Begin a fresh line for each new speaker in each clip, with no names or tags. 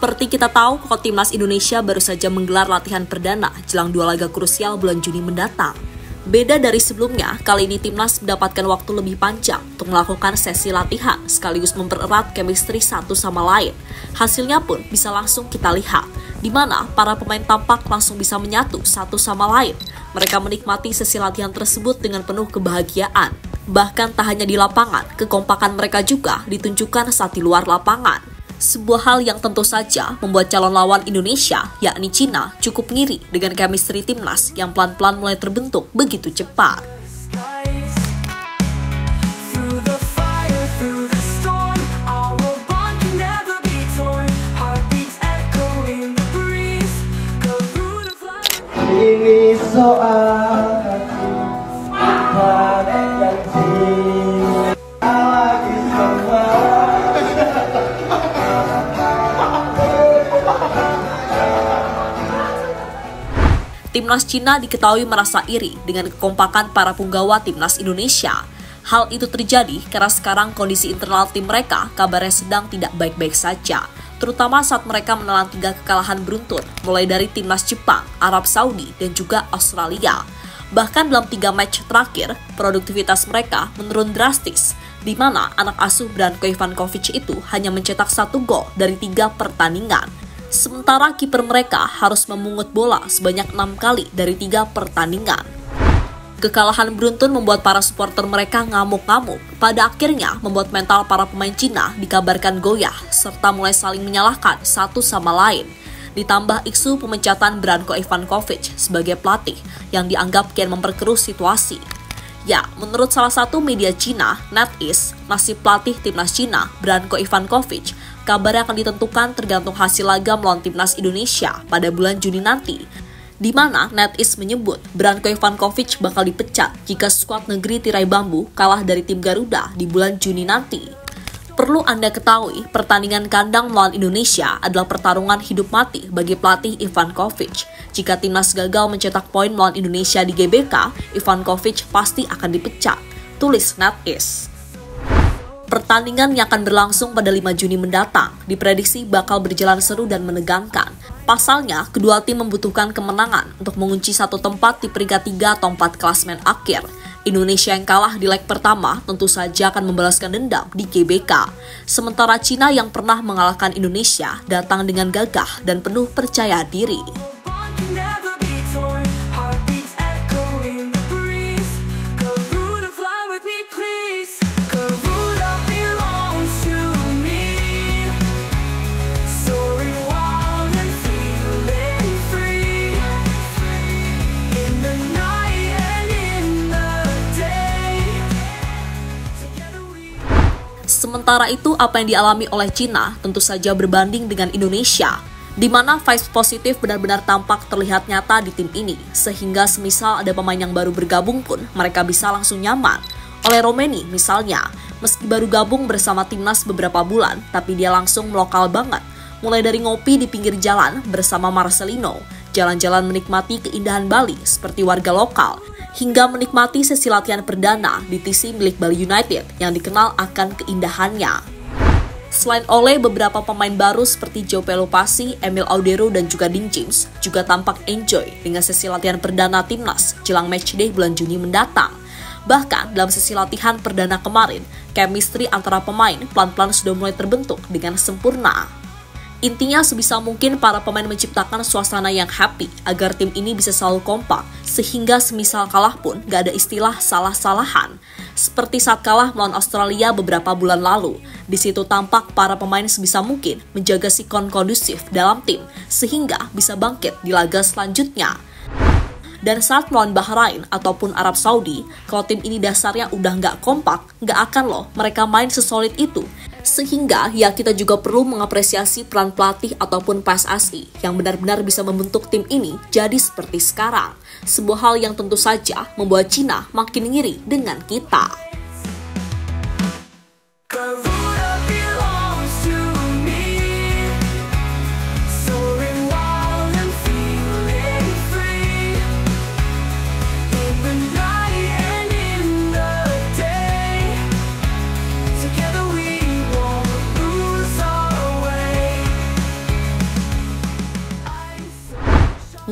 Seperti kita tahu, Timnas Indonesia baru saja menggelar latihan perdana jelang 2 laga krusial bulan Juni mendatang. Beda dari sebelumnya, kali ini Timnas mendapatkan waktu lebih panjang untuk melakukan sesi latihan sekaligus mempererat chemistry satu sama lain. Hasilnya pun bisa langsung kita lihat, di mana para pemain tampak langsung bisa menyatu satu sama lain. Mereka menikmati sesi latihan tersebut dengan penuh kebahagiaan. Bahkan tak hanya di lapangan, kekompakan mereka juga ditunjukkan saat di luar lapangan. Sebuah hal yang tentu saja membuat calon lawan Indonesia, yakni Cina, cukup ngiri dengan chemistry Timnas yang pelan-pelan mulai terbentuk begitu cepat.
Ini soal hati dan cinta lagi semua.
Timnas Cina diketahui merasa iri dengan kekompakan para punggawa Timnas Indonesia. Hal itu terjadi karena sekarang kondisi internal tim mereka kabarnya sedang tidak baik-baik saja, terutama saat mereka menelan 3 kekalahan beruntun, mulai dari Timnas Jepang, Arab Saudi, dan juga Australia. Bahkan dalam 3 match terakhir, produktivitas mereka menurun drastis, di mana anak asuh Branko Ivanovic itu hanya mencetak 1 gol dari 3 pertandingan. Sementara kiper mereka harus memungut bola sebanyak 6 kali dari 3 pertandingan. Kekalahan beruntun membuat para supporter mereka ngamuk-ngamuk. Pada akhirnya membuat mental para pemain Cina dikabarkan goyah, serta mulai saling menyalahkan satu sama lain. Ditambah isu pemecatan Branko Ivanovic sebagai pelatih yang dianggap kian memperkeruh situasi. Ya, menurut salah satu media Cina, NetEase, nasib pelatih Timnas Cina, Branko Ivanovic, kabarnya akan ditentukan tergantung hasil laga melawan Timnas Indonesia pada bulan Juni nanti, di mana NetEase menyebut Branko Ivanovic bakal dipecat jika skuad negeri tirai bambu kalah dari tim Garuda di bulan Juni nanti. Perlu Anda ketahui, pertandingan kandang melawan Indonesia adalah pertarungan hidup mati bagi pelatih Ivanovic. Jika timnas gagal mencetak poin melawan Indonesia di GBK, Ivanovic pasti akan dipecat, tulis NetEase. Pertandingan yang akan berlangsung pada 5 Juni mendatang diprediksi bakal berjalan seru dan menegangkan. Pasalnya, kedua tim membutuhkan kemenangan untuk mengunci satu tempat di peringkat 3 atau 4 klasemen akhir. Indonesia yang kalah di leg pertama tentu saja akan membalaskan dendam di GBK. Sementara Cina yang pernah mengalahkan Indonesia datang dengan gagah dan penuh percaya diri. Sementara itu, apa yang dialami oleh Cina tentu saja berbanding dengan Indonesia, di mana vibes positif benar-benar tampak terlihat nyata di tim ini, sehingga semisal ada pemain yang baru bergabung pun mereka bisa langsung nyaman. Oleh Romeni misalnya, meski baru gabung bersama timnas beberapa bulan, tapi dia langsung melokal banget. Mulai dari ngopi di pinggir jalan bersama Marcelino, jalan-jalan menikmati keindahan Bali seperti warga lokal, hingga menikmati sesi latihan perdana di TC milik Bali United yang dikenal akan keindahannya. Selain oleh beberapa pemain baru seperti Joe Pelupasi, Emil Audero, dan juga Dean James juga tampak enjoy dengan sesi latihan perdana timnas jelang matchday bulan Juni mendatang. Bahkan dalam sesi latihan perdana kemarin, chemistry antara pemain pelan-pelan sudah mulai terbentuk dengan sempurna. Intinya sebisa mungkin para pemain menciptakan suasana yang happy agar tim ini bisa selalu kompak, sehingga semisal kalah pun gak ada istilah salah-salahan. Seperti saat kalah melawan Australia beberapa bulan lalu, di situ tampak para pemain sebisa mungkin menjaga sikon kondusif dalam tim, sehingga bisa bangkit di laga selanjutnya. Dan saat melawan Bahrain ataupun Arab Saudi, kalau tim ini dasarnya udah gak kompak, gak akan loh mereka main sesolid itu. Sehingga ya kita juga perlu mengapresiasi peran pelatih ataupun PSSI yang benar-benar bisa membentuk tim ini jadi seperti sekarang. Sebuah hal yang tentu saja membuat Cina makin ngiri dengan kita.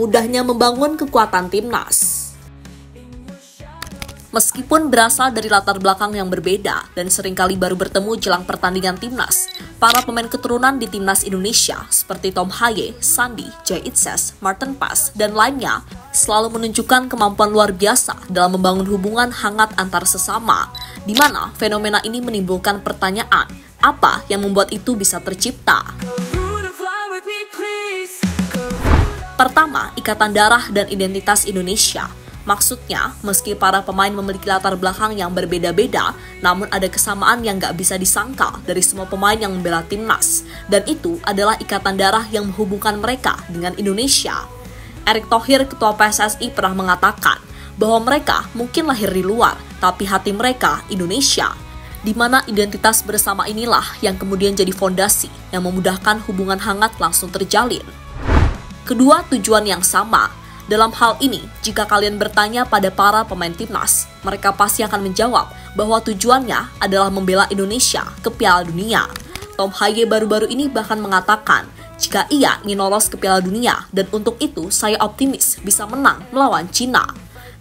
mudahnya membangun kekuatan timnas. Meskipun berasal dari latar belakang yang berbeda dan seringkali baru bertemu jelang pertandingan timnas, para pemain keturunan di timnas Indonesia seperti Tom Haye, Sandi, Jay Itzes, Martin Paes, dan lainnya selalu menunjukkan kemampuan luar biasa dalam membangun hubungan hangat antar sesama, di mana fenomena ini menimbulkan pertanyaan, apa yang membuat itu bisa tercipta? Pertama, ikatan darah dan identitas Indonesia. Maksudnya, meski para pemain memiliki latar belakang yang berbeda-beda, namun ada kesamaan yang gak bisa disangkal dari semua pemain yang membela timnas. Dan itu adalah ikatan darah yang menghubungkan mereka dengan Indonesia. Erick Thohir, ketua PSSI, pernah mengatakan bahwa mereka mungkin lahir di luar, tapi hati mereka Indonesia. Di mana identitas bersama inilah yang kemudian jadi fondasi yang memudahkan hubungan hangat langsung terjalin. Kedua, tujuan yang sama. Dalam hal ini, jika kalian bertanya pada para pemain timnas, mereka pasti akan menjawab bahwa tujuannya adalah membela Indonesia ke Piala Dunia. Tom Haye baru-baru ini bahkan mengatakan, jika ia ingin lolos ke Piala Dunia, dan untuk itu saya optimis bisa menang melawan Cina.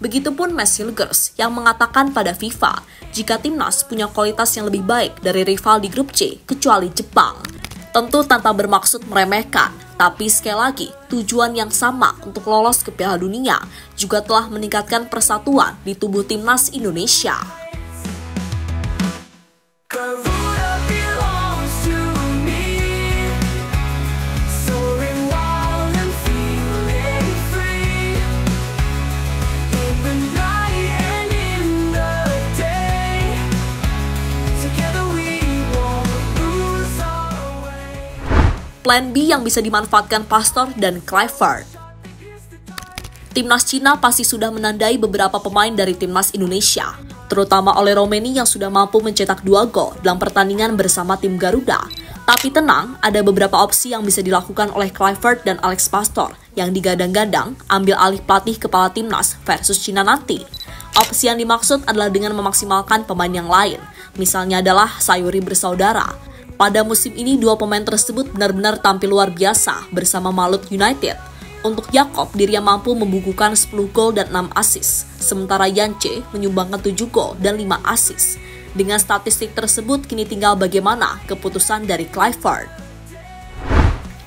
Begitupun Matt Silgers yang mengatakan pada FIFA, jika timnas punya kualitas yang lebih baik dari rival di grup C, kecuali Jepang. Tentu tanpa bermaksud meremehkan, tapi sekali lagi, tujuan yang sama untuk lolos ke Piala Dunia juga telah meningkatkan persatuan di tubuh timnas Indonesia. Plan B yang bisa dimanfaatkan Pastor dan Kluivert. Timnas Cina pasti sudah menandai beberapa pemain dari timnas Indonesia, terutama oleh Romeni yang sudah mampu mencetak 2 gol dalam pertandingan bersama tim Garuda. Tapi tenang, ada beberapa opsi yang bisa dilakukan oleh Kluivert dan Alex Pastor yang digadang-gadang ambil alih pelatih kepala timnas versus Cina nanti. Opsi yang dimaksud adalah dengan memaksimalkan pemain yang lain, misalnya adalah Sayuri bersaudara. Pada musim ini, 2 pemain tersebut benar-benar tampil luar biasa bersama Malut United. Untuk Jakob, dirinya mampu membukukan 10 gol dan 6 assist, sementara Yance menyumbangkan 7 gol dan 5 assist. Dengan statistik tersebut, kini tinggal bagaimana keputusan dari Kluivert.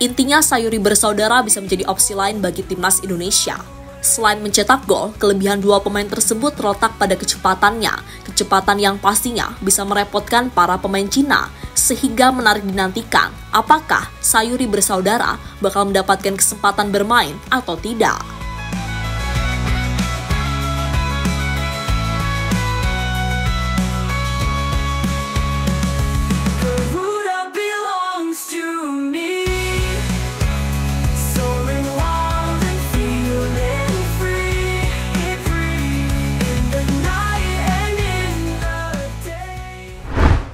Intinya, Sayuri bersaudara bisa menjadi opsi lain bagi timnas Indonesia. Selain mencetak gol, kelebihan 2 pemain tersebut terletak pada kecepatannya, kecepatan yang pastinya bisa merepotkan para pemain Cina, sehingga menarik dinantikan apakah Sayuri bersaudara bakal mendapatkan kesempatan bermain atau tidak.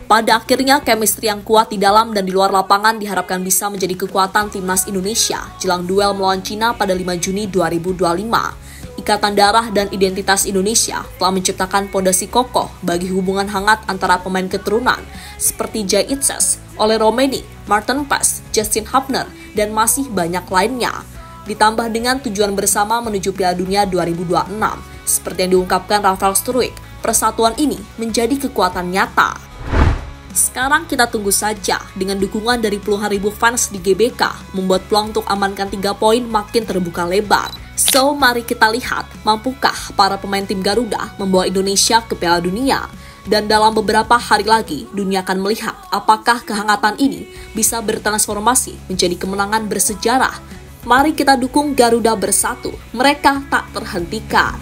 Pada akhirnya, chemistry yang kuat di dalam dan di luar lapangan diharapkan bisa menjadi kekuatan timnas Indonesia jelang duel melawan Cina pada 5 Juni 2025. Ikatan darah dan identitas Indonesia telah menciptakan pondasi kokoh bagi hubungan hangat antara pemain keturunan seperti Jay Itzes, Ole Romeni, Martin Paes, Justin Hubner, dan masih banyak lainnya. Ditambah dengan tujuan bersama menuju Piala Dunia 2026. Seperti yang diungkapkan Rafael Struijk, persatuan ini menjadi kekuatan nyata. Sekarang kita tunggu saja dengan dukungan dari puluhan ribu fans di GBK membuat peluang untuk amankan 3 poin makin terbuka lebar. So, mari kita lihat mampukah para pemain tim Garuda membawa Indonesia ke Piala Dunia. Dan dalam beberapa hari lagi, dunia akan melihat apakah kehangatan ini bisa bertransformasi menjadi kemenangan bersejarah. Mari kita dukung Garuda bersatu, mereka tak terhentikan.